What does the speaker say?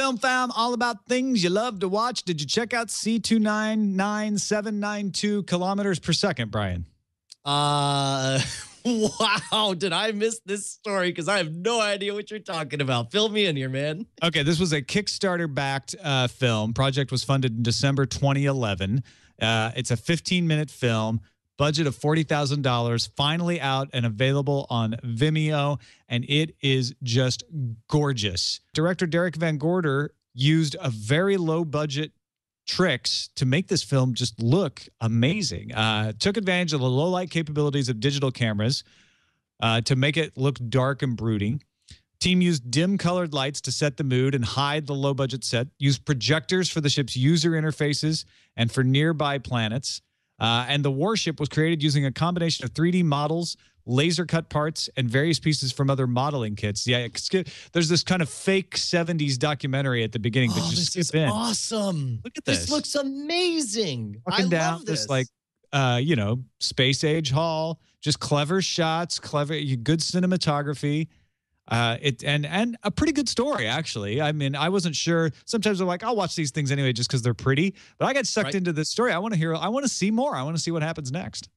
Film Fam, all about things you love to watch. Did you check out C299792 kilometers per second, Brian? Wow, did I miss this story? Because I have no idea what you're talking about. Fill me in here, man. Okay, this was a Kickstarter-backed film. Project was funded in December 2011. It's a 15-minute film. Budget of $40,000, finally out and available on Vimeo, and it is just gorgeous. Director Derek Van Gorder used a very low-budget tricks to make this film just look amazing. Took advantage of the low-light capabilities of digital cameras to make it look dark and brooding. Team used dim-colored lights to set the mood and hide the low-budget set. Used projectors for the ship's user interfaces and for nearby planets. And the warship was created using a combination of 3D models, laser cut parts, and various pieces from other modeling kits. Yeah, there's this kind of fake 70s documentary at the beginning. But this is awesome. Look at this. This looks amazing. Walking down this like, space age hall, just clever shots, good cinematography. And a pretty good story, actually. I mean, I wasn't sure. Sometimes I'm like, I'll watch these things anyway just because they're pretty. But I got sucked into this story. I want to see more. I want to see what happens next.